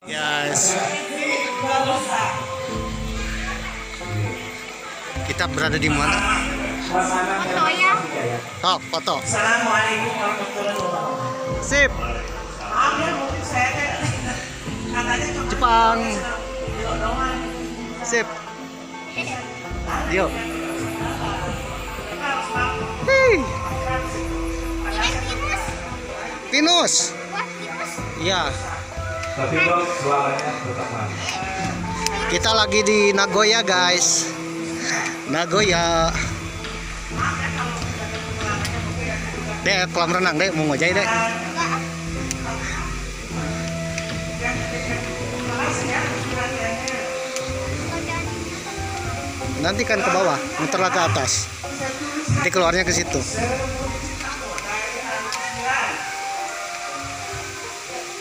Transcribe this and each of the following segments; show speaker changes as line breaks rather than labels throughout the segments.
Guys, kita berada di mana?
Foto ya.
Oh, foto.
Assalamualaikum warahmatullahi wabarakatuh.
Sip.
Mungkin saya katanya cuma
Jepang. Sip. Yuk. Hei. Pinus.
Wah, tikus.
Iya.
Tapi bos suaranya tetap manis.
Kita lagi di Nagoya, guys. Nagoya. Dek, kolam renang, Dek. Mau ngojai, Dek. Nanti kan ke bawah, muter ke atas. Nanti keluarnya ke situ.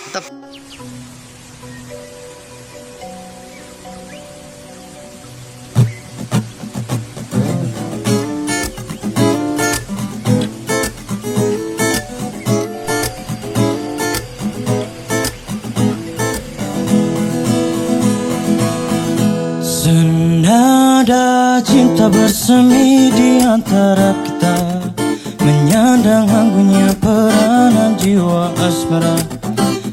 Tetap.
Senada cinta bersemi di antara kita, menyandang hanggunya peranan jiwa asmara,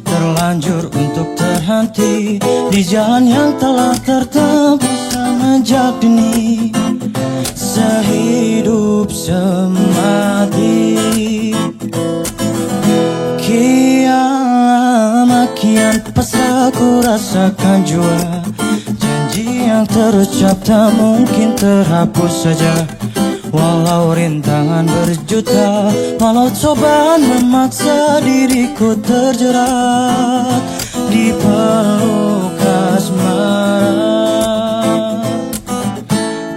terlanjur untuk terhenti di jalan yang telah tertempuh sejak dini. Sehidup semati, kian pasrah ku rasakan jua. Janji yang terucap tak mungkin terhapus saja. Walau rintangan berjuta, walau cobaan memaksa diriku terjerat di peluk asmara.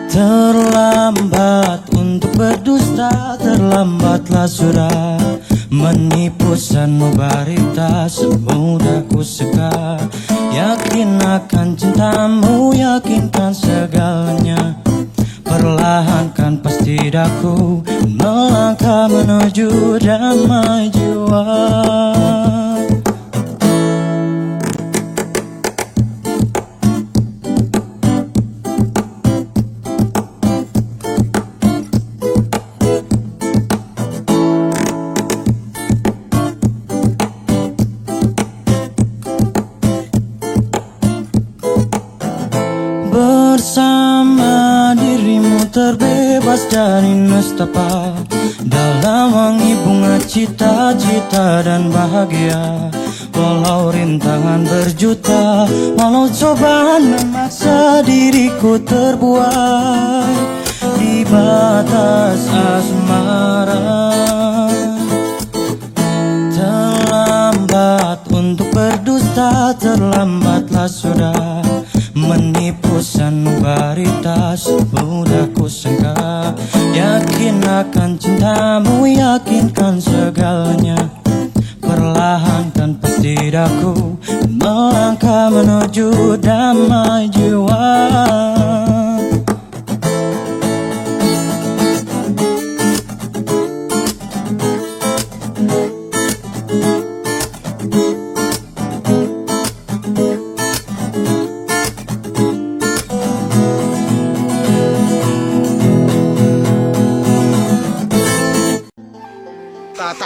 Terlambat untuk berdusta, terlambatlah sudah. Menipu sanubaritas semudah ku seka. Yakin akan cintamu, yakinkan segalanya. Perlahan kan pasti daku melangkah menuju damai jiwa. Bersama dirimu terbebas dari nestapa, dalam wangi bunga cita-cita dan bahagia. Walau rintangan berjuta, walau cobaan memaksa diriku terbuai di batas asmara. Terlambat untuk berdusta, terlambatlah sudah. Menipu sanubaritas mudah ku sangka. Yakin akan cintamu, yakinkan segalanya. Perlahan kan pasti daku melangkah menuju damai jiwa.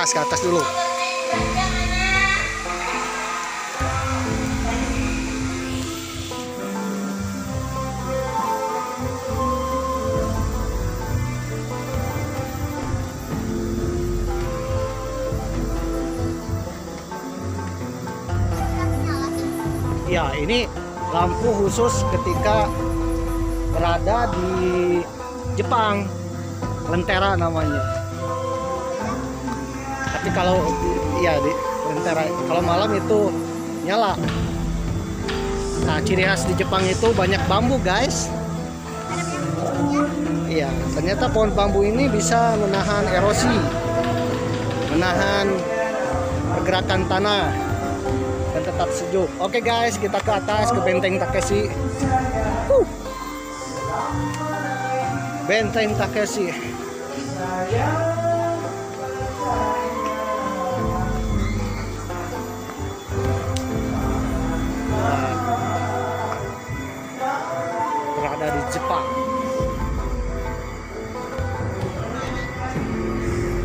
Ke atas dulu. Ya, ini lampu khusus ketika berada di Jepang, lentera namanya. Tapi kalau ya di lentera, kalau malam itu nyala. Nah, ciri khas di Jepang itu banyak bambu, guys. Iya, ternyata pohon bambu ini bisa menahan erosi, menahan pergerakan tanah, dan tetap sejuk. Oke guys, kita ke atas ke Benteng Takeshi. Benteng Takeshi.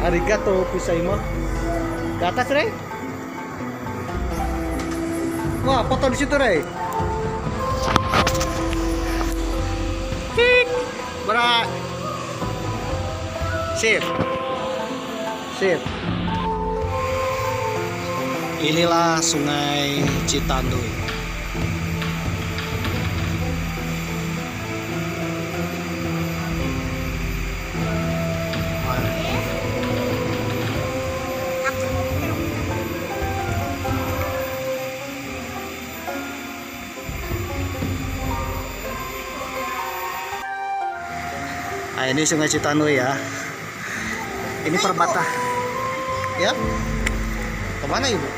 Arigato gozaimasu. Ke atas, Rey. Wah, foto di situ, Rey. Tik. Berat. Sip. Sip. Inilah Sungai Citanduy. Nah, ini Sungai Citanduy ya. Ini perbatasan. Ya? Kemana ibu?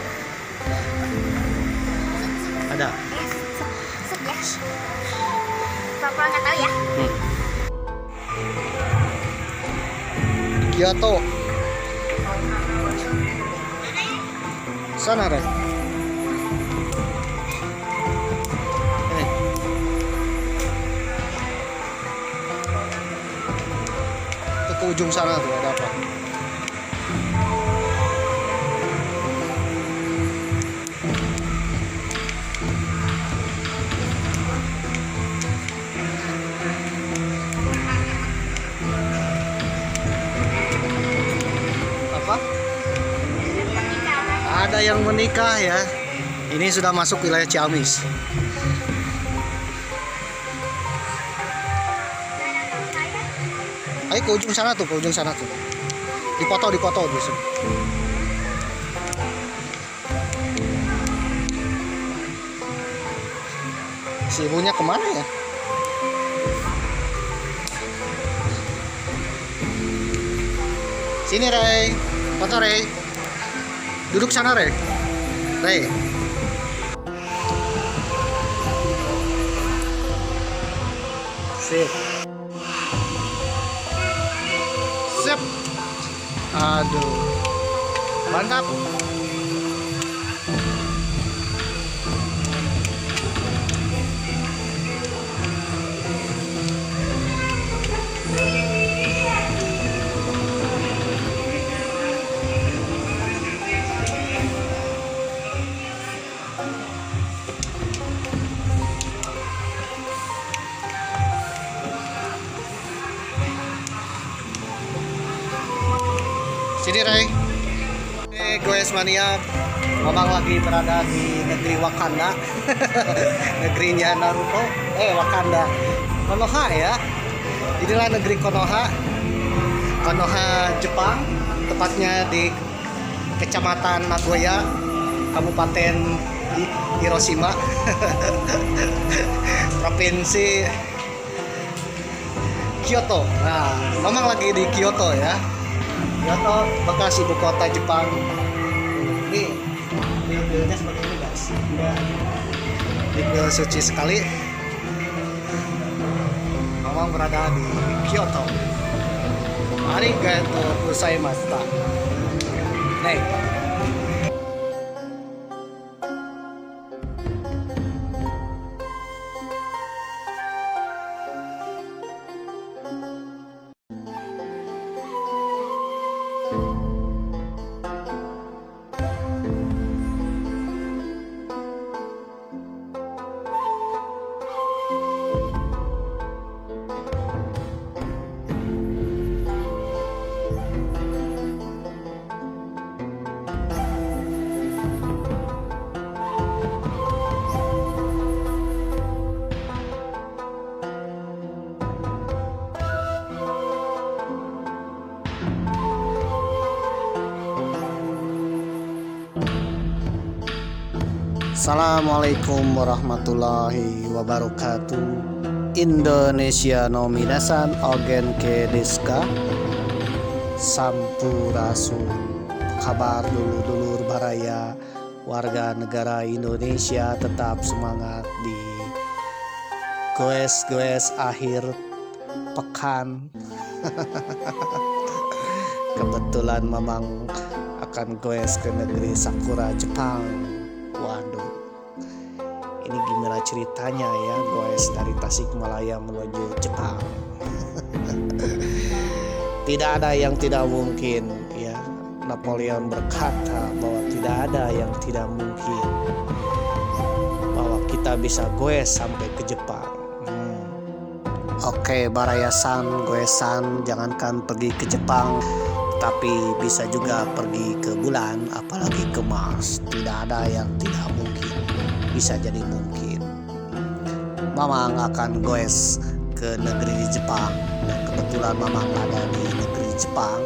Ada.
Papa nggak tahu ya.
Kyoto. Sana, Ren. Ini. Itu ke ujung sana tuh ada apa? Apa? Ada yang menikah ya. Ini sudah masuk wilayah Ciamis. Ayo ke ujung sana tuh, ke ujung sana tuh. Dipoto di sini. Si ibunya kemana ya? Sini, Rey. Foto, Rey. Duduk sana, Rey. Rey. Sip. Sip. Aduh. Mantap. Sini, Ray. Goes mania, Mamang lagi berada di negeri Wakanda. Negerinya Naruto. Wakanda. Konoha ya. Inilah negeri Konoha. Konoha, Jepang. Tepatnya di Kecamatan Nagoya, Kabupaten Hiroshima. Provinsi Kyoto. Nah, Mamang lagi di Kyoto ya. Kyoto bekas ibu kota Jepang. Ini pil-pilnya seperti ini, guys. Ini pil suci sekali. Mamang berada di Kyoto. Arigato gozaimashita. Nih. Assalamualaikum warahmatullahi wabarakatuh. Indonesia no minasan ogen ke desu ka? Sampurasun. Kabar dulur-dulur baraya warga negara Indonesia, tetap semangat di goes-goes akhir pekan. Kebetulan Mamang akan goes ke negeri Sakura, Jepang. Waduh, ini gimana ceritanya ya, goes dari Tasikmalaya menuju Jepang. Tidak ada yang tidak mungkin ya. Napoleon berkata bahwa tidak ada yang tidak mungkin, bahwa kita bisa goes sampai ke Jepang. Oke, Barayasan, goesan, jangankan pergi ke Jepang, tapi bisa juga pergi ke bulan, apalagi ke Mars. Tidak ada yang tidak mungkin, bisa jadi mungkin. Mamang akan goes ke negeri Jepang, dan kebetulan Mamang ada di negeri Jepang,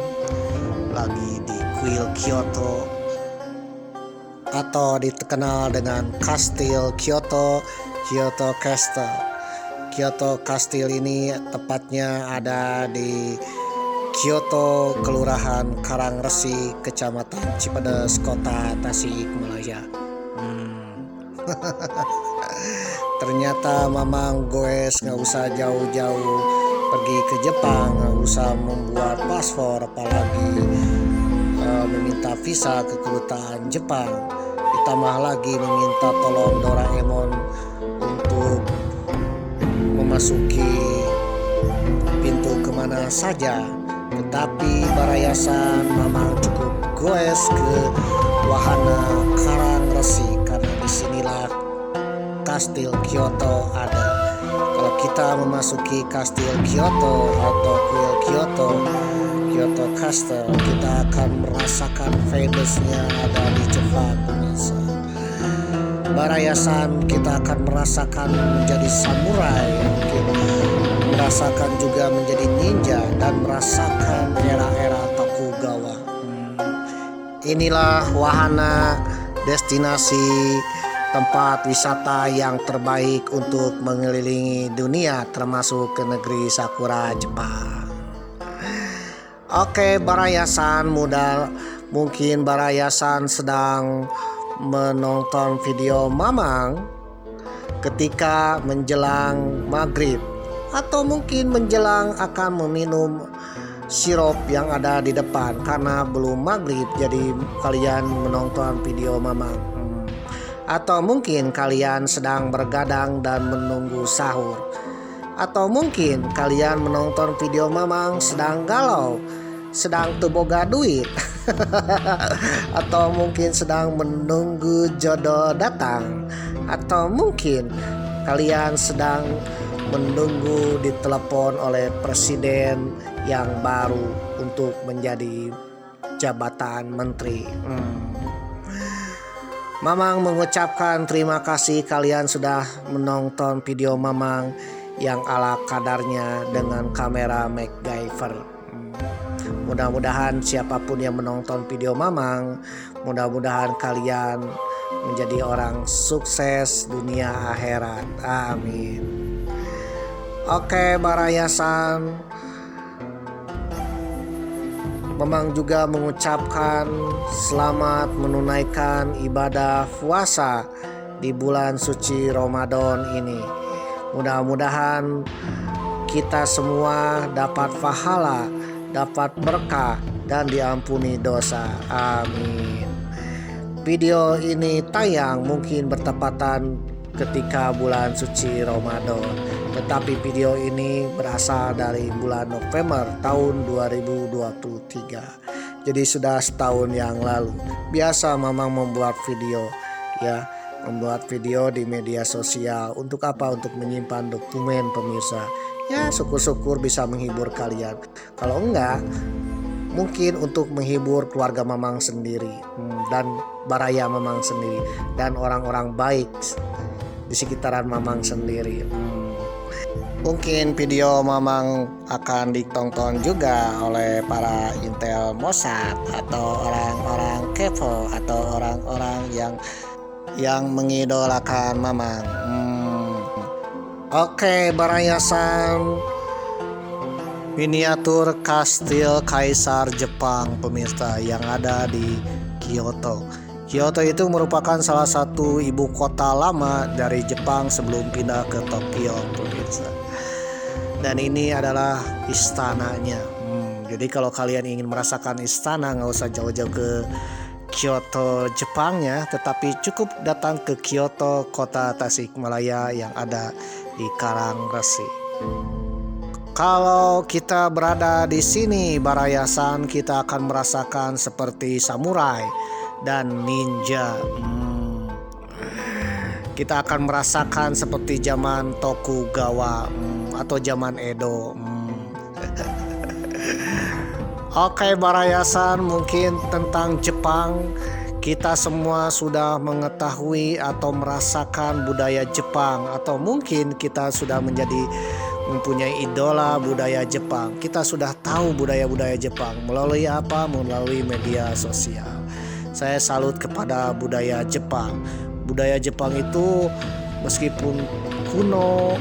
lagi di kuil Kyoto, atau dikenal dengan Kastil Kyoto, Kyoto Castle. Kyoto Castle ini tepatnya ada di Kyoto, Kelurahan Karangresi, Kecamatan Cipedes, Kota Tasikmalaya. Ternyata Mamang goes nggak usah jauh-jauh pergi ke Jepang, nggak usah membuat paspor, apalagi meminta visa ke kedutaan Jepang. Ditambah lagi meminta tolong Doraemon untuk memasuki pintu kemana saja. Tetapi Barayasan Mamang cukup goes ke wahana Karangresi, karena disinilah Kastil Kyoto ada. Kalau kita memasuki Kastil Kyoto atau kuil Kyoto, Kyoto Castle, kita akan merasakan vibes-nya ada di Jepang. Barayasan kita akan merasakan menjadi samurai, mungkin merasakan juga menjadi ninja, dan merasakan era-era Tokugawa. Inilah wahana destinasi tempat wisata yang terbaik untuk mengelilingi dunia, termasuk ke negeri Sakura Jepang. Oke, Barayasan, mungkin Barayasan sedang menonton video Mamang ketika menjelang maghrib, atau mungkin menjelang akan meminum sirup yang ada di depan, karena belum maghrib jadi kalian menonton video Mamang. Atau mungkin kalian sedang bergadang dan menunggu sahur, atau mungkin kalian menonton video Mamang sedang galau, sedang teboga duit atau mungkin sedang menunggu jodoh datang, atau mungkin kalian sedang menunggu ditelepon oleh presiden yang baru untuk menjadi jabatan menteri. Mamang mengucapkan terima kasih kalian sudah menonton video Mamang yang ala kadarnya dengan kamera MacGyver. Mudah-mudahan siapapun yang menonton video Mamang, mudah-mudahan kalian menjadi orang sukses dunia akhirat. Amin. Oke, Barayasan, Mamang juga mengucapkan selamat menunaikan ibadah puasa di bulan suci Ramadan ini. Mudah-mudahan kita semua dapat pahala, dapat berkah, dan diampuni dosa. Amin. Video ini tayang mungkin bertepatan ketika bulan suci Ramadan, tetapi video ini berasal dari bulan November tahun 2023. Jadi sudah setahun yang lalu. Biasa Mamang membuat video, ya, membuat video di media sosial. Untuk apa? Untuk menyimpan dokumen, pemirsa. Ya, syukur-syukur bisa menghibur kalian. Kalau enggak, mungkin untuk menghibur keluarga Mamang sendiri, dan baraya Mamang sendiri, dan orang-orang baik di sekitaran Mamang sendiri. Mungkin video Mamang akan ditonton juga oleh para intel Mossad, atau orang-orang kepo, atau orang-orang yang mengidolakan Mamang. Oke, Barayasan, miniatur kastil Kaisar Jepang, pemirsa, yang ada di Kyoto. Kyoto itu merupakan salah satu ibu kota lama dari Jepang sebelum pindah ke Tokyo, pemirsa. Dan ini adalah istananya. Jadi kalau kalian ingin merasakan istana, nggak usah jauh-jauh ke Kyoto, Jepangnya, tetapi cukup datang ke Kyoto, kota Tasikmalaya yang ada di Karangresi. Kalau kita berada di sini Barayasan, kita akan merasakan seperti samurai dan ninja. Kita akan merasakan seperti zaman Tokugawa atau zaman Edo. Oke Barayasan, mungkin tentang Jepang kita semua sudah mengetahui atau merasakan budaya Jepang, atau mungkin kita sudah mempunyai idola budaya Jepang. Kita sudah tahu budaya-budaya Jepang melalui apa? Melalui media sosial. Saya salut kepada budaya Jepang. Budaya Jepang itu meskipun kuno,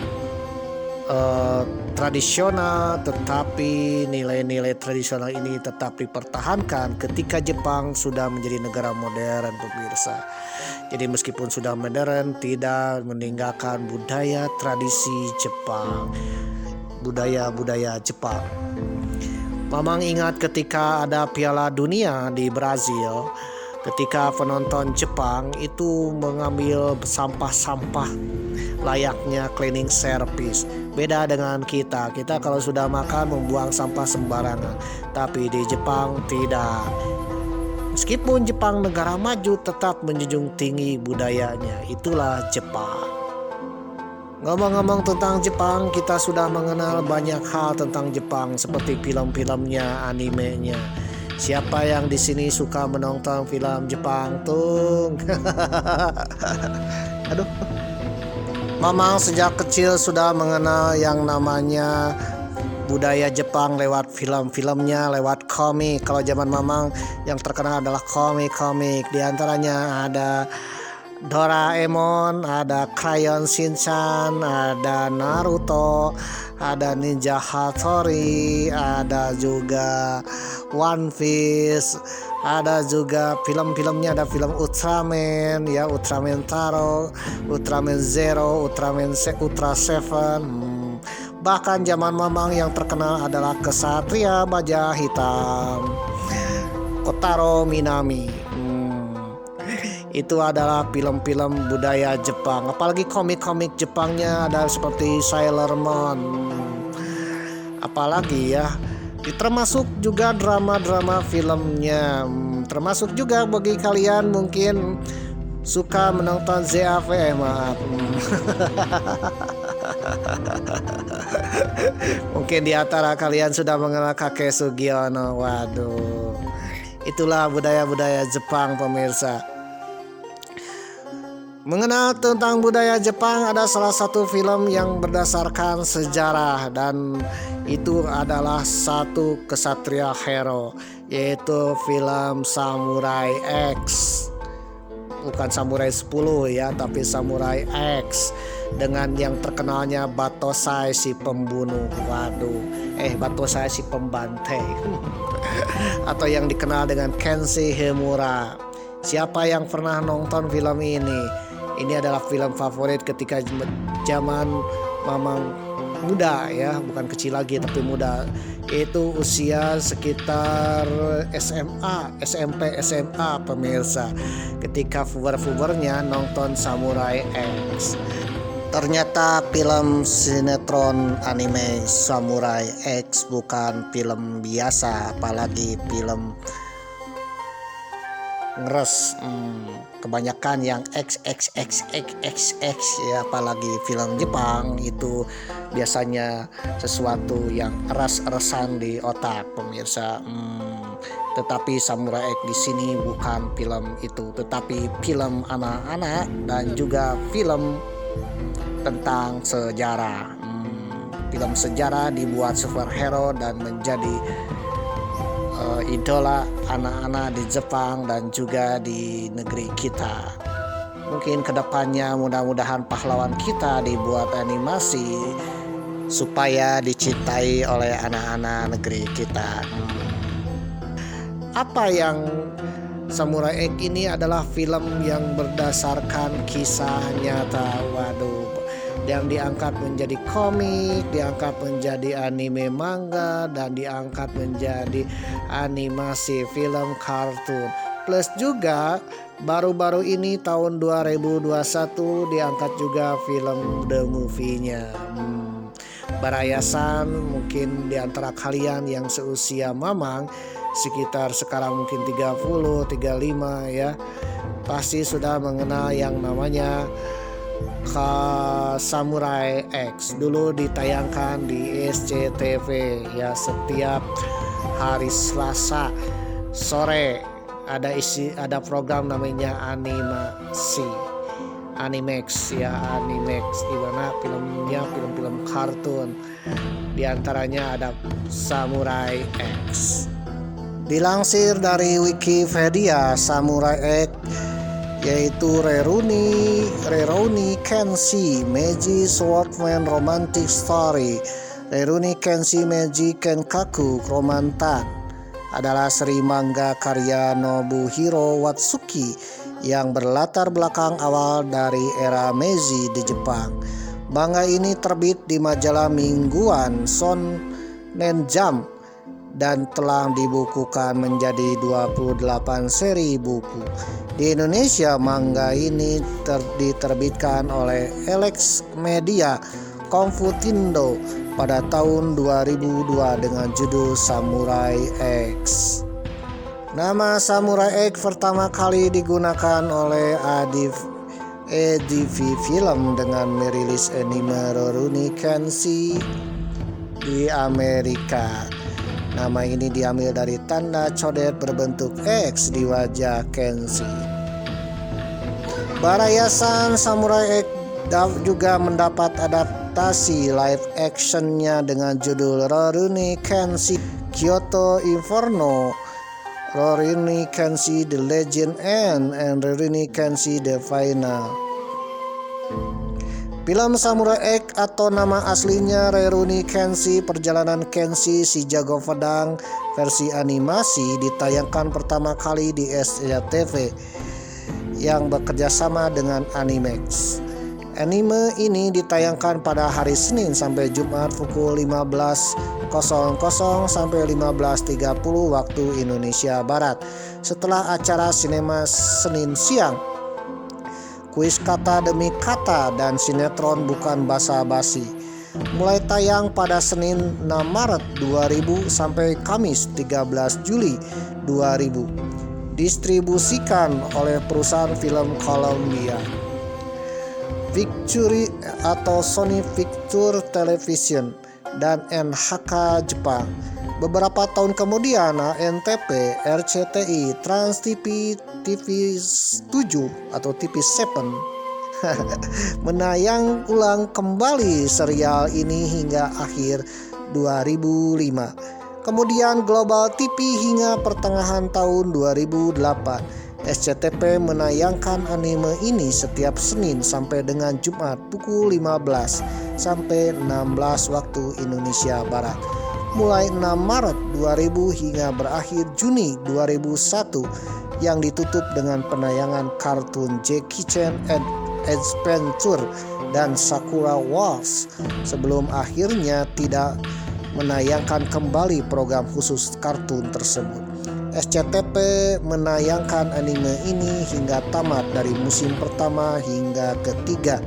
tradisional, tetapi nilai-nilai tradisional ini tetap dipertahankan ketika Jepang sudah menjadi negara modern, pemirsa. Jadi meskipun sudah modern, tidak meninggalkan budaya tradisi Jepang, budaya-budaya Jepang. Mamang ingat ketika ada Piala Dunia di Brazil, ketika penonton Jepang itu mengambil sampah-sampah layaknya cleaning service. Beda dengan kita kalau sudah makan membuang sampah sembarangan, tapi di Jepang tidak. Meskipun Jepang negara maju, tetap menjunjung tinggi budayanya. Itulah Jepang. Ngomong-ngomong tentang Jepang, kita sudah mengenal banyak hal tentang Jepang seperti film-filmnya, animenya. Siapa yang di sini suka menonton film Jepang tuh? Aduh. Mamang sejak kecil sudah mengenal yang namanya budaya Jepang lewat film-filmnya, lewat komik. Kalau zaman Mamang yang terkenal adalah komik-komik. Di antaranya ada Doraemon, ada Crayon Shinchan, ada Naruto, ada Ninja Hattori, ada juga One Piece, ada juga film-filmnya, ada film Ultraman, ya, Ultraman Taro, Ultraman Zero, Ultra Seven. Bahkan zaman Mamang yang terkenal adalah Kesatria Baja Hitam, Kotaro Minami. Itu adalah film-film budaya Jepang. Apalagi komik-komik Jepangnya ada seperti Sailor Moon. Apalagi ya, termasuk juga drama-drama filmnya. Termasuk juga bagi kalian mungkin suka menonton ZAV, maaf. Mungkin di antara kalian sudah mengenal Kakek Sugiono. Waduh, itulah budaya-budaya Jepang, pemirsa. Mengenal tentang budaya Jepang, ada salah satu film yang berdasarkan sejarah, dan itu adalah satu kesatria hero, yaitu film Samurai X. Bukan Samurai 10 ya, tapi Samurai X, dengan yang terkenalnya Batosai si pembunuh. Waduh, Batosai si pembantai. Atau yang dikenal dengan Kenshi Himura. Siapa yang pernah nonton film ini? Ini adalah film favorit ketika zaman Mamang muda ya, bukan kecil lagi tapi muda. Itu usia sekitar SMA, SMP, SMA, pemirsa. Ketika fubar-fubarnya nonton Samurai X. Ternyata film sinetron anime Samurai X bukan film biasa, apalagi film ngeres. Kebanyakan yang XXXXXX ya, apalagi film Jepang itu biasanya sesuatu yang eras-erasan di otak, pemirsa. Tetapi Samurai X di sini bukan film itu, tetapi film anak-anak dan juga film tentang sejarah. Film sejarah dibuat superhero dan menjadi idola anak-anak di Jepang dan juga di negeri kita. Mungkin kedepannya mudah-mudahan pahlawan kita dibuat animasi supaya dicintai oleh anak-anak negeri kita. Apa yang Samurai X ini adalah film yang berdasarkan kisah nyata. Waduh, yang diangkat menjadi komik, diangkat menjadi anime manga, dan diangkat menjadi animasi film kartun. Plus juga baru-baru ini tahun 2021 diangkat juga film The Movie-nya. Barayasan mungkin di antara kalian yang seusia Mamang sekitar sekarang mungkin 30, 35 ya, pasti sudah mengenal yang namanya Samurai X. Dulu ditayangkan di SCTV ya, setiap hari Selasa sore ada program namanya Animax ya, Animax, di mana filmnya film-film kartun. Di antaranya ada Samurai X. Dilansir dari Wikipedia, Samurai X yaitu Rurouni Kenshin Meiji Swordman Romantic Story. Rurouni Kenshin Meiji Kenkaku Romantan adalah seri manga karya Nobuhiro Watsuki yang berlatar belakang awal dari era Meiji di Jepang. Manga ini terbit di majalah mingguan Shonen Jump dan telah dibukukan menjadi 28 seri buku. Di Indonesia, manga ini diterbitkan oleh Elex Media Komputindo pada tahun 2002 dengan judul Samurai X. Nama Samurai X pertama kali digunakan oleh ADV Film dengan merilis anime Rurouni Kenshin di Amerika. Nama ini diambil dari tanda codet berbentuk X di wajah Kenshin. Barayasan Samurai X juga mendapat adaptasi live actionnya dengan judul Rurouni Kenshin Kyoto Inferno, Rurouni Kenshin The Legend End, and Rurouni Kenshin The Final. Film Samurai X atau nama aslinya Rurouni Kenshin Perjalanan Kenshin si Jago Pedang versi animasi ditayangkan pertama kali di SCTV yang bekerjasama dengan Animax. Anime ini ditayangkan pada hari Senin sampai Jumat pukul 15.00 sampai 15.30 waktu Indonesia Barat. Setelah acara sinema Senin siang, kuis kata demi kata, dan sinetron Bukan Basa-Basi mulai tayang pada Senin 6 Maret 2000 sampai Kamis 13 Juli 2000. Distribusikan oleh perusahaan film Columbia Pictures atau Sony Pictures Television dan NHK Jepang. Beberapa tahun kemudian ANTV, RCTI, Trans TV, TV7 atau TV7 menayang ulang kembali serial ini hingga akhir 2005. Kemudian Global TV hingga pertengahan tahun 2008. SCTV menayangkan anime ini setiap Senin sampai dengan Jumat pukul 15 sampai 16 waktu Indonesia Barat. Mulai 6 Maret 2000 hingga berakhir Juni 2001 yang ditutup dengan penayangan kartun Jackie Chan Adventure dan Sakura Wars sebelum akhirnya tidak menayangkan kembali program khusus kartun tersebut. SCTV menayangkan anime ini hingga tamat dari musim pertama hingga ketiga.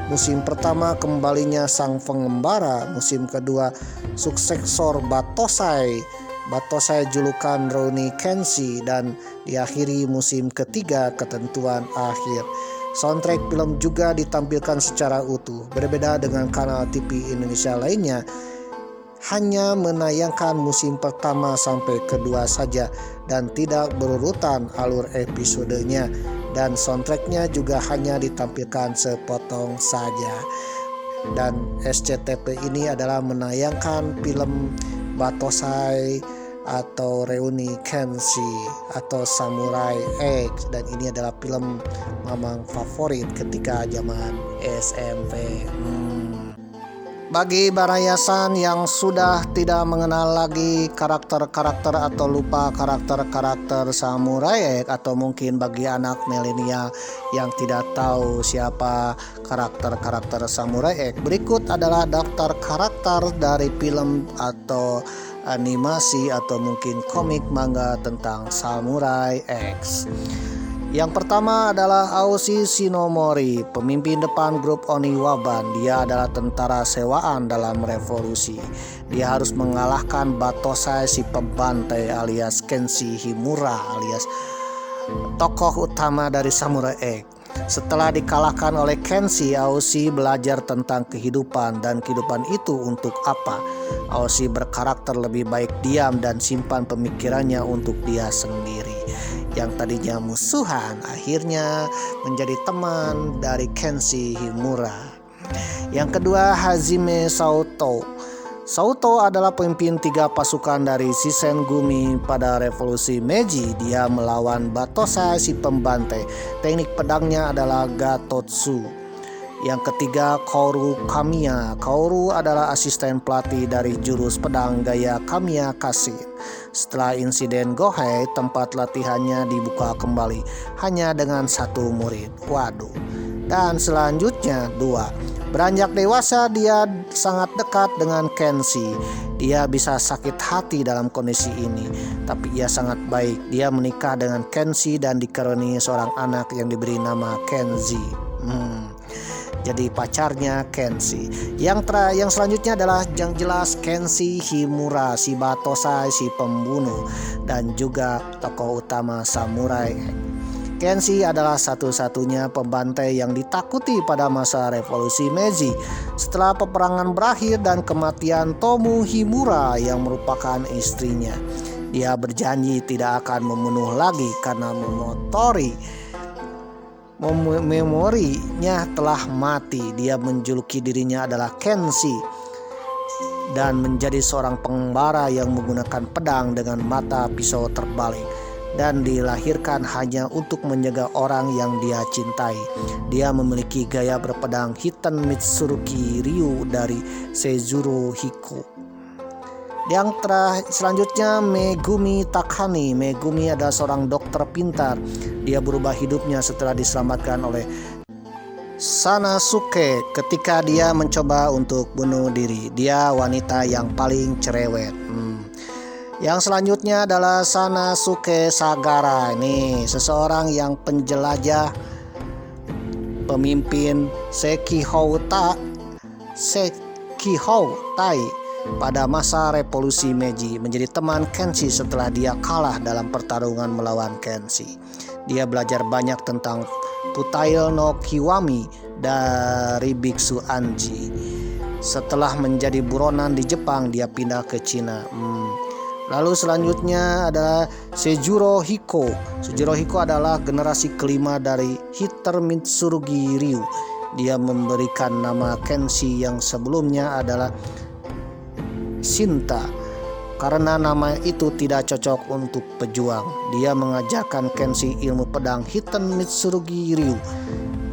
Musim pertama kembalinya Sang Pengembara, musim kedua suksesor Batosai julukan Rurouni Kenshin, dan diakhiri musim ketiga ketentuan akhir. Soundtrack film juga ditampilkan secara utuh. Berbeda dengan kanal TV Indonesia lainnya, hanya menayangkan musim pertama sampai kedua saja dan tidak berurutan alur episodenya, dan soundtracknya juga hanya ditampilkan sepotong saja. Dan SCTV ini adalah menayangkan film Batosai atau Rurouni Kenshin atau Samurai X, dan ini adalah film mamang favorit ketika zaman SMP. Bagi barayasan yang sudah tidak mengenal lagi karakter-karakter atau lupa karakter-karakter Samurai X, atau mungkin bagi anak milenial yang tidak tahu siapa karakter-karakter Samurai X, berikut adalah daftar karakter dari film atau animasi atau mungkin komik manga tentang Samurai X. Yang pertama adalah Aoshi Shinomori, pemimpin depan grup Oniwaban. Dia adalah tentara sewaan dalam revolusi. Dia harus mengalahkan Batosai si pembantai alias Kenshi Himura alias tokoh utama dari Samurai X. Setelah dikalahkan oleh Kenshi, Aoshi belajar tentang kehidupan dan kehidupan itu untuk apa. Aoshi berkarakter lebih baik diam dan simpan pemikirannya untuk dia sendiri. Yang tadinya musuhan akhirnya menjadi teman dari Kenshi Himura. Yang kedua, Hajime Saoto. Saoto adalah pemimpin 3 pasukan dari Shisengumi pada revolusi Meiji. Dia melawan Batosai si pembantai. Teknik pedangnya adalah Gatotsu. Yang ketiga, Kaoru Kamiya. Kaoru adalah asisten pelatih dari jurus pedang gaya Kamiya Kashin. Setelah insiden Gohei, tempat latihannya dibuka kembali hanya dengan 1 murid. Waduh. Dan selanjutnya 2. Beranjak dewasa, dia sangat dekat dengan Kenshi. Dia bisa sakit hati dalam kondisi ini, tapi ia sangat baik. Dia menikah dengan Kenshi dan dikaruniai seorang anak yang diberi nama Kenji. Jadi pacarnya Kenshi. Yang selanjutnya adalah yang jelas Kenshi Himura, si Batosai si pembunuh dan juga tokoh utama Samurai. Kenshi adalah satu-satunya pembantai yang ditakuti pada masa revolusi Meiji. Setelah peperangan berakhir dan kematian Tomu Himura yang merupakan istrinya, dia berjanji tidak akan membunuh lagi karena memorinya telah mati. Dia menjuluki dirinya adalah Kenshi dan menjadi seorang pengembara yang menggunakan pedang dengan mata pisau terbalik, dan dilahirkan hanya untuk menjaga orang yang dia cintai. Dia memiliki gaya berpedang Hiten Mitsurugi Ryu dari Seijuro Hiko. Yang selanjutnya Megumi Takani. Megumi adalah seorang dokter pintar. Dia berubah hidupnya setelah diselamatkan oleh Sanosuke ketika dia mencoba untuk bunuh diri. Dia wanita yang paling cerewet. Yang selanjutnya adalah Sanosuke Sagara. Ini seseorang yang penjelajah, pemimpin Sekihou Tai pada masa revolusi Meiji, menjadi teman Kenshi setelah dia kalah dalam pertarungan melawan Kenshi. Dia belajar banyak tentang Putail no Kiwami dari Biksu Anji. Setelah menjadi buronan di Jepang, dia pindah ke Cina. Lalu selanjutnya adalah Seijuro Hiko. Seijuro Hiko adalah generasi kelima dari Hiten Mitsurugi Ryu. Dia memberikan nama Kenshi yang sebelumnya adalah Shinta karena nama itu tidak cocok untuk pejuang. Dia mengajarkan Kenshi ilmu pedang Hiten Mitsurugi Ryu,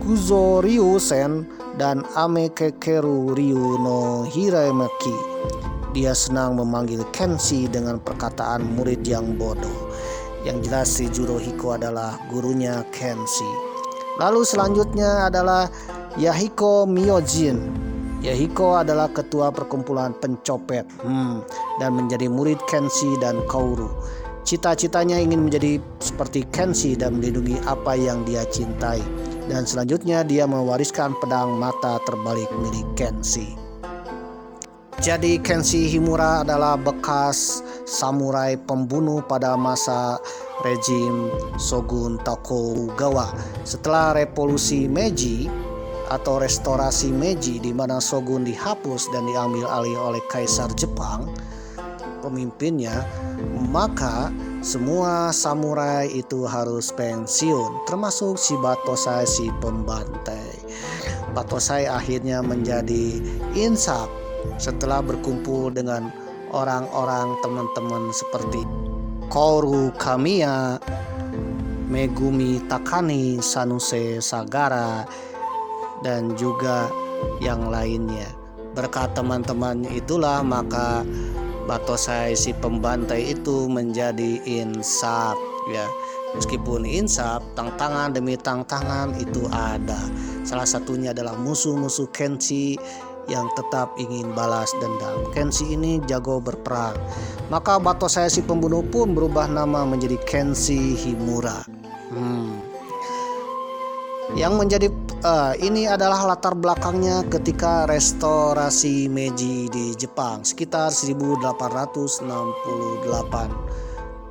Kuzo Ryu Sen, dan Amekekeru Ryu no Hiramaki. Dia senang memanggil Kenshi dengan perkataan murid yang bodoh. Yang jelas Seijuro Hiko adalah gurunya Kenshi. Lalu selanjutnya adalah Yahiko Myojin. Yahiko adalah ketua perkumpulan pencopet dan menjadi murid Kenshi dan Kaoru. Cita-citanya ingin menjadi seperti Kenshi dan melindungi apa yang dia cintai. Dan selanjutnya dia mewariskan pedang mata terbalik milik Kenshi. Jadi Kenshi Himura adalah bekas samurai pembunuh pada masa rejim Shogun Tokugawa. Setelah revolusi Meiji atau restorasi Meiji, di mana shogun dihapus dan diambil alih oleh Kaisar Jepang, pemimpinnya, maka semua samurai itu harus pensiun, termasuk si Batosai si pembantai. Batosai akhirnya menjadi insaf setelah berkumpul dengan orang-orang teman-teman seperti Kaoru Kamiya, Megumi Takani, Sanosuke Sagara, dan juga yang lainnya. Berkat teman-teman itulah maka Batosai si pembantai itu menjadi insaf ya. Meskipun insaf, tantangan demi tantangan itu ada. Salah satunya adalah musuh-musuh Kenshi yang tetap ingin balas dendam. Kenshi ini jago berperang. Maka Batosai si pembunuh pun berubah nama menjadi Kenshi Himura. Yang menjadi ini adalah latar belakangnya ketika restorasi Meiji di Jepang sekitar 1868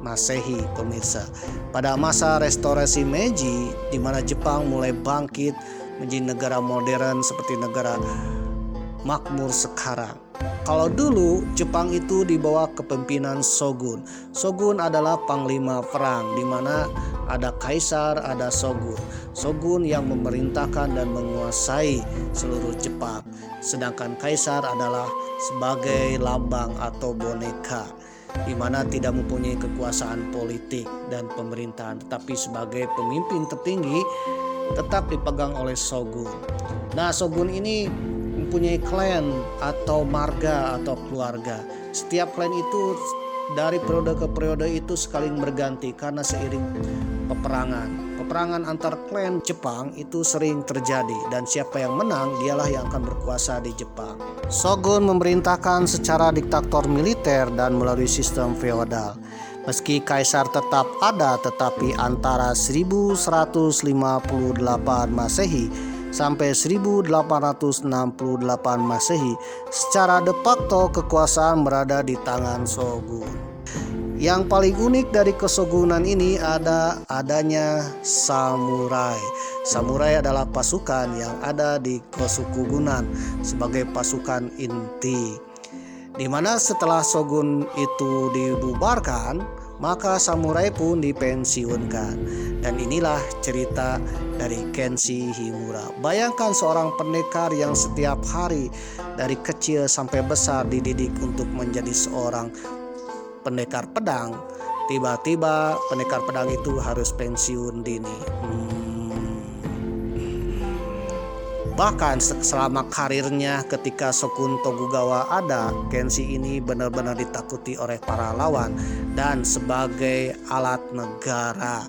Masehi, pemirsa. Pada masa restorasi Meiji, di mana Jepang mulai bangkit menjadi negara modern seperti negara makmur sekarang. Kalau dulu Jepang itu di bawah kepemimpinan shogun. Shogun adalah panglima perang, di mana ada kaisar, ada shogun. Shogun yang memerintahkan dan menguasai seluruh Jepang. Sedangkan kaisar adalah sebagai lambang atau boneka, di mana tidak mempunyai kekuasaan politik dan pemerintahan, tetapi sebagai pemimpin tertinggi tetap dipegang oleh shogun. Nah, shogun ini mempunyai klan atau marga atau keluarga. Setiap klan itu dari periode ke periode itu saling berganti karena seiring peperangan antar klan Jepang itu sering terjadi, dan siapa yang menang dialah yang akan berkuasa di Jepang. Shogun memerintahkan secara diktator militer dan melalui sistem feodal. Meski kaisar tetap ada, tetapi antara 1158 Masehi sampai 1868 Masehi secara de facto kekuasaan berada di tangan shogun. Yang paling unik dari keshogunan ini adanya samurai. Samurai adalah pasukan yang ada di Kosukugunan sebagai pasukan inti, di mana setelah shogun itu dibubarkan, maka samurai pun dipensiunkan. Dan inilah cerita dari Kenshi Himura. Bayangkan seorang pendekar yang setiap hari dari kecil sampai besar dididik untuk menjadi seorang pendekar pedang. Tiba-tiba pendekar pedang itu harus pensiun dini. Bahkan selama karirnya ketika Shogun Tokugawa ada, Kenshi ini benar-benar ditakuti oleh para lawan dan sebagai alat negara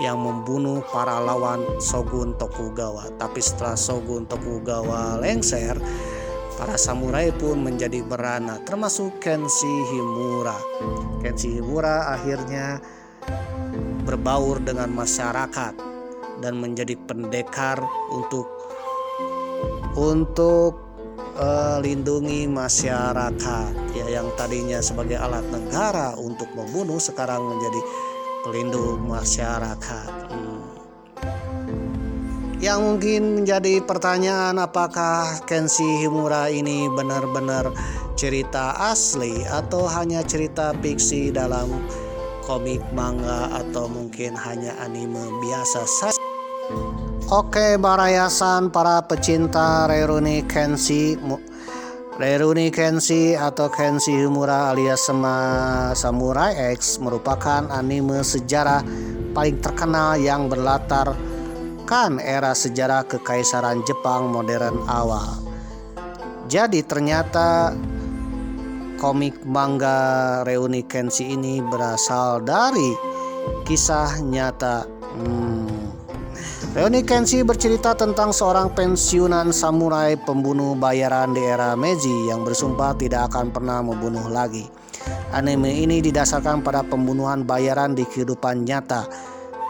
yang membunuh para lawan Shogun Tokugawa. Tapi setelah Shogun Tokugawa lengser, para samurai pun menjadi berana, termasuk Kenshi Himura. Kenshi Himura akhirnya berbaur dengan masyarakat dan menjadi pendekar untuk lindungi masyarakat, ya, yang tadinya sebagai alat negara untuk membunuh sekarang menjadi pelindung masyarakat. Yang mungkin menjadi pertanyaan, apakah Kenshi Himura ini benar-benar cerita asli atau hanya cerita fiksi dalam komik, manga, atau mungkin hanya anime biasa saja? Oke, barayasan para pecinta Rurouni Kenshi atau Kenshi Himura alias Samurai X merupakan anime sejarah paling terkenal yang berlatarkan era sejarah kekaisaran Jepang modern awal. Jadi ternyata komik manga Rurouni Kenshi ini berasal dari kisah nyata. Rurouni Kenshi bercerita tentang seorang pensiunan samurai pembunuh bayaran di era Meiji yang bersumpah tidak akan pernah membunuh lagi. Anime ini didasarkan pada pembunuhan bayaran di kehidupan nyata.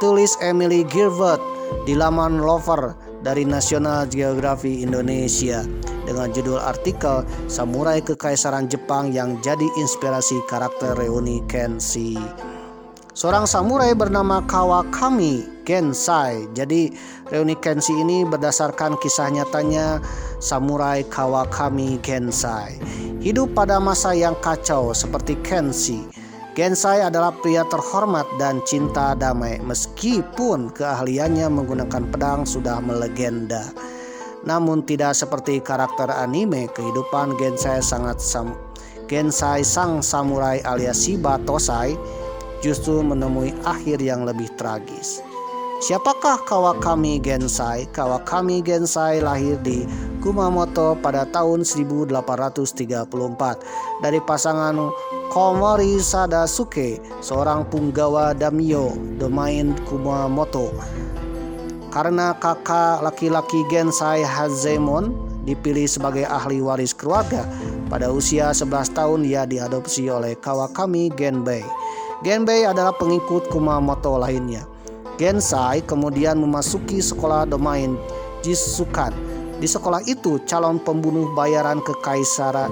Tulis Emily Gilbert di laman Lover dari National Geographic Indonesia dengan judul artikel Samurai Kekaisaran Jepang yang jadi inspirasi karakter Rurouni Kenshi. Seorang samurai bernama Kawakami Gensai. Jadi Rurouni Kenshi ini berdasarkan kisah nyatanya samurai Kawakami Gensai. Hidup pada masa yang kacau seperti Kenshi. Gensai adalah pria terhormat dan cinta damai meskipun keahliannya menggunakan pedang sudah melegenda. Namun tidak seperti karakter anime, kehidupan Gensai sang samurai alias Shiba Tosai justru menemui akhir yang lebih tragis. Siapakah Kawakami Gensai? Kawakami Gensai lahir di Kumamoto pada tahun 1834 dari pasangan Komori Sadasuke, seorang punggawa daimyo domain Kumamoto. Karena kakak laki-laki Gensai Hazemon dipilih sebagai ahli waris keluarga, pada usia 11 tahun ia diadopsi oleh Kawakami Genbei. Genbei adalah pengikut Kumamoto lainnya. Gensai kemudian memasuki sekolah domain Jisukan. Di sekolah itu, calon pembunuh bayaran kekaisaran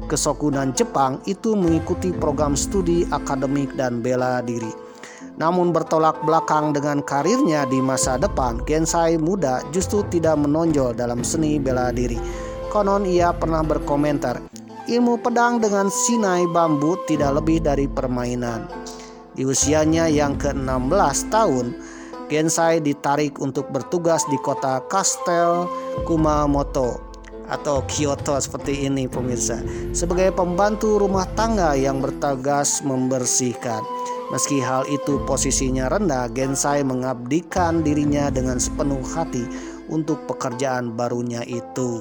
Kesogunan Jepang itu mengikuti program studi akademik dan bela diri. Namun bertolak belakang dengan karirnya di masa depan, Gensai muda justru tidak menonjol dalam seni bela diri. Konon ia pernah berkomentar, ilmu pedang dengan sinai bambu tidak lebih dari permainan. Di usianya yang ke-16 tahun, Gensai ditarik untuk bertugas di kota Kastel Kumamoto atau Kyoto seperti ini pemirsa, sebagai pembantu rumah tangga yang bertugas membersihkan. Meski hal itu posisinya rendah, Gensai mengabdikan dirinya dengan sepenuh hati untuk pekerjaan barunya itu.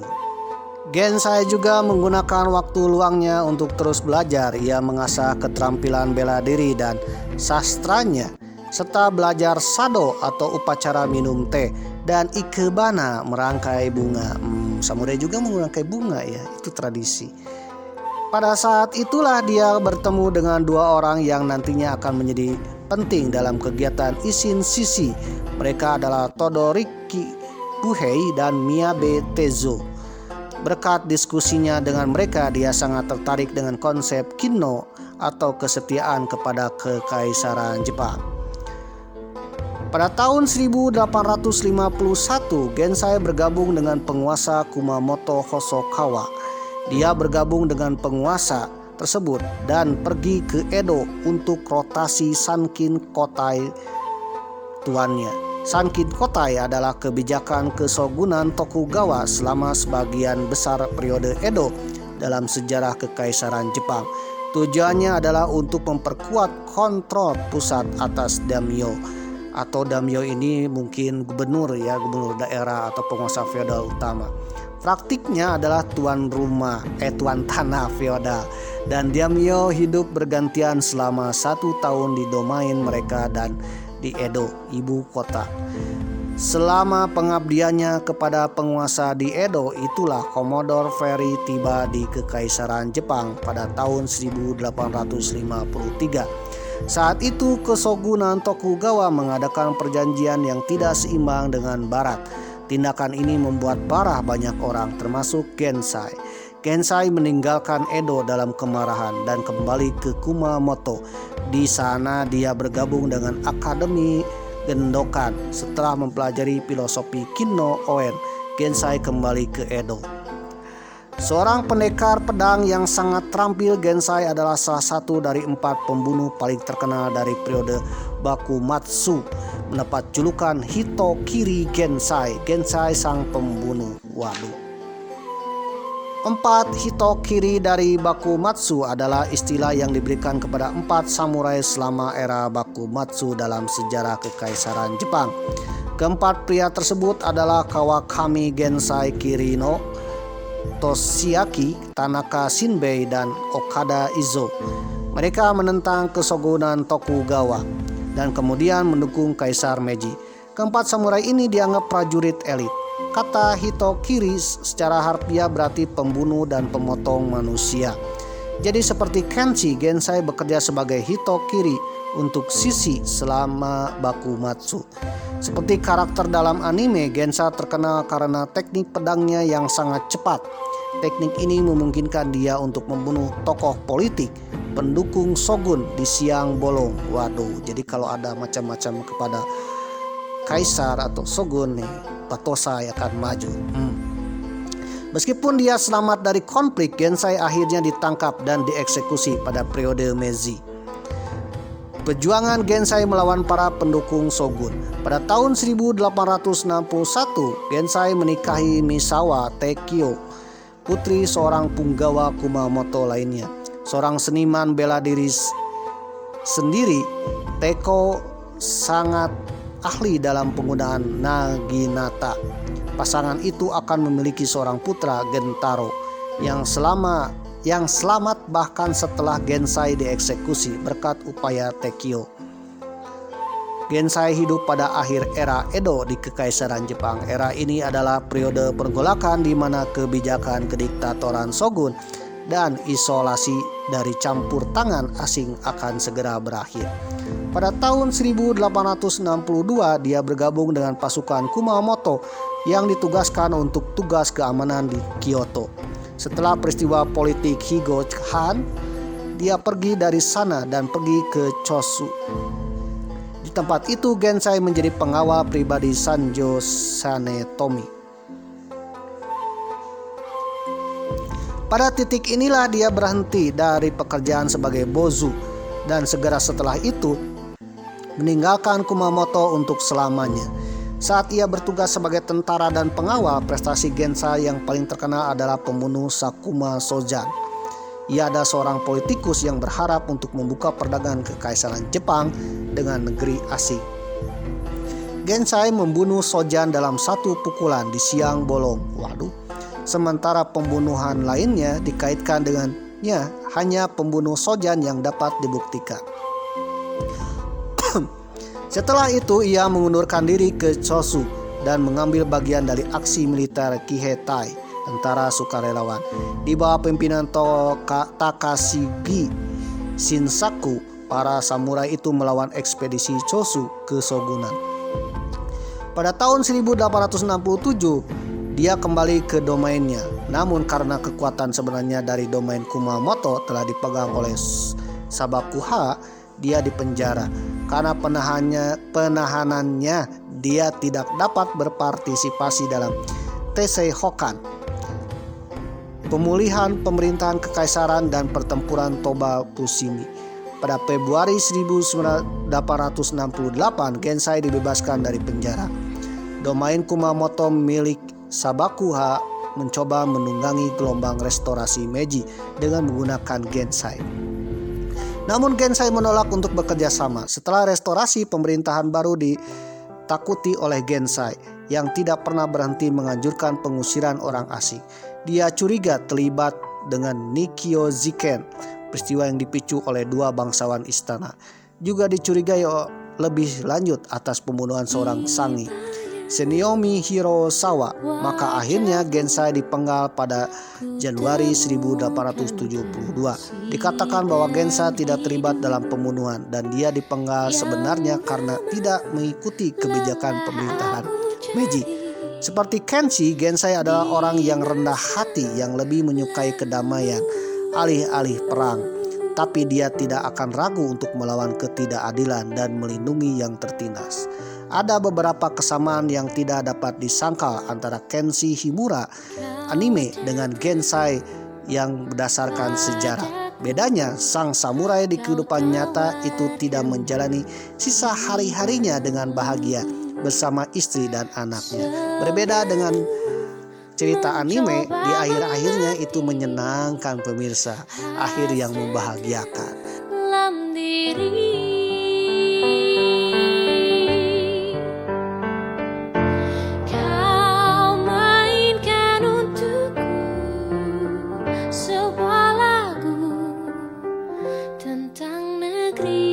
Gensai juga menggunakan waktu luangnya untuk terus belajar. Ia mengasah keterampilan bela diri dan sastranya, serta belajar sado atau upacara minum teh dan ikebana merangkai bunga. Samurai juga merangkai bunga ya, itu tradisi. Pada saat itulah dia bertemu dengan dua orang yang nantinya akan menjadi penting dalam kegiatan Isshin Shishi. Mereka adalah Todoroki Buhei dan Miyabe Tezo. Berkat diskusinya dengan mereka, dia sangat tertarik dengan konsep Kinno atau kesetiaan kepada kekaisaran Jepang. Pada tahun 1851, Gensai bergabung dengan penguasa Kumamoto Hosokawa. Dia bergabung dengan penguasa tersebut dan pergi ke Edo untuk rotasi Sankin Kotai tuannya. Sankin Kotai adalah kebijakan kesogunan Tokugawa selama sebagian besar periode Edo dalam sejarah kekaisaran Jepang. Tujuannya adalah untuk memperkuat kontrol pusat atas daimyo, atau daimyo ini mungkin gubernur daerah atau penguasa feodal utama. Praktiknya adalah tuan tanah feodal, dan daimyo hidup bergantian selama 1 tahun di domain mereka dan di Edo, ibu kota. Selama pengabdiannya kepada penguasa di Edo, itulah Commodore Perry tiba di Kekaisaran Jepang pada tahun 1853. Saat itu Kesogunan Tokugawa mengadakan perjanjian yang tidak seimbang dengan Barat. Tindakan ini membuat marah banyak orang, termasuk Gensai. Gensai meninggalkan Edo dalam kemarahan dan kembali ke Kumamoto. Di sana dia bergabung dengan Akademi Gendokan. Setelah mempelajari filosofi Kinno Oen, Gensai kembali ke Edo. Seorang pendekar pedang yang sangat terampil, Gensai adalah salah satu dari 4 pembunuh paling terkenal dari periode Bakumatsu, mendapat julukan Hitokiri Gensai, Gensai sang pembunuh. Waduh. 4 Hitokiri dari Bakumatsu adalah istilah yang diberikan kepada 4 samurai selama era Bakumatsu dalam sejarah Kekaisaran Jepang. Keempat pria tersebut adalah Kawakami Gensai Kirino, Toshiaki, Tanaka Shinbei, dan Okada Izo. Mereka menentang Kesogunan Tokugawa dan kemudian mendukung Kaisar Meiji. Keempat samurai ini dianggap prajurit elit. Kata Hitokiri secara harfiah berarti pembunuh dan pemotong manusia. Jadi seperti Kenshi, Gensai bekerja sebagai Hitokiri untuk Shishi selama Bakumatsu. Seperti karakter dalam anime, Gensai terkenal karena teknik pedangnya yang sangat cepat. Teknik ini memungkinkan dia untuk membunuh tokoh politik, pendukung shogun di siang bolong. Waduh, jadi kalau ada macam-macam kepada kaisar atau shogun nih, Patosa akan maju. Meskipun dia selamat dari konflik, Gensai akhirnya ditangkap dan dieksekusi pada periode Meiji. Perjuangan Gensai melawan para pendukung shogun. Pada tahun 1861, Gensai menikahi Misawa Tekio, putri seorang punggawa Kumamoto lainnya. Seorang seniman bela diri sendiri, Teko sangat ahli dalam penggunaan naginata. Pasangan itu akan memiliki seorang putra, Gentaro, yang selamat bahkan setelah Gensai dieksekusi berkat upaya Tekio. Gensai hidup pada akhir era Edo di Kekaisaran Jepang. Era ini adalah periode pergolakan di mana kebijakan kediktatoran shogun dan isolasi dari campur tangan asing akan segera berakhir. Pada tahun 1862 dia bergabung dengan pasukan Kumamoto yang ditugaskan untuk tugas keamanan di Kyoto. Setelah peristiwa politik Higo-Han, dia pergi dari sana dan pergi ke Chosu. Di tempat itu Gensai menjadi pengawal pribadi Sanjo Sanetomi. Pada titik inilah dia berhenti dari pekerjaan sebagai bozu dan segera setelah itu meninggalkan Kumamoto untuk selamanya. Saat ia bertugas sebagai tentara dan pengawal, prestasi Gensai yang paling terkenal adalah pembunuh Sakuma Sojan. Ia adalah seorang politikus yang berharap untuk membuka perdagangan kekaisaran Jepang dengan negeri asing. Gensai membunuh Sojan dalam satu pukulan di siang bolong. Sementara pembunuhan lainnya dikaitkan dengannya hanya pembunuh Sojan yang dapat dibuktikan. Setelah itu ia mengundurkan diri ke Chosu dan mengambil bagian dari aksi militer Kihetai, tentara sukarelawan. Di bawah pimpinan Takashigi Shinsaku, para samurai itu melawan ekspedisi Chosu ke Shogunan. Pada tahun 1867 dia kembali ke domainnya, namun karena kekuatan sebenarnya dari domain Kumamoto telah dipegang oleh Sabakuha, dia dipenjara. Karena penahanannya, dia tidak dapat berpartisipasi dalam Teisei Hokan, pemulihan pemerintahan kekaisaran dan pertempuran Toba Fushimi. Pada Februari 1868, Gensai dibebaskan dari penjara. Domain Kumamoto milik Sabakuha mencoba menunggangi gelombang restorasi Meiji dengan menggunakan Gensai. Namun Gensai menolak untuk bekerja sama. Setelah restorasi, pemerintahan baru ditakuti oleh Gensai yang tidak pernah berhenti menganjurkan pengusiran orang asing. Dia curiga terlibat dengan Nikkyo Ziken, peristiwa yang dipicu oleh dua bangsawan istana. Juga dicurigai lebih lanjut atas pembunuhan seorang sangi, Senyomi Hirosawa. Maka akhirnya Gensai dipenggal pada Januari 1872. Dikatakan bahwa Gensai tidak terlibat dalam pembunuhan dan dia dipenggal sebenarnya karena tidak mengikuti kebijakan pemerintahan Meiji. Seperti Kenshi, Gensai adalah orang yang rendah hati yang lebih menyukai kedamaian alih-alih perang. Tapi dia tidak akan ragu untuk melawan ketidakadilan dan melindungi yang tertindas. Ada beberapa kesamaan yang tidak dapat disangkal antara Kenshi Himura anime dengan Gensai yang berdasarkan sejarah. Bedanya, sang samurai di kehidupan nyata itu tidak menjalani sisa hari-harinya dengan bahagia bersama istri dan anaknya. Berbeda dengan cerita anime, di akhir-akhirnya itu menyenangkan pemirsa, akhir yang membahagiakan.
Tentang negeri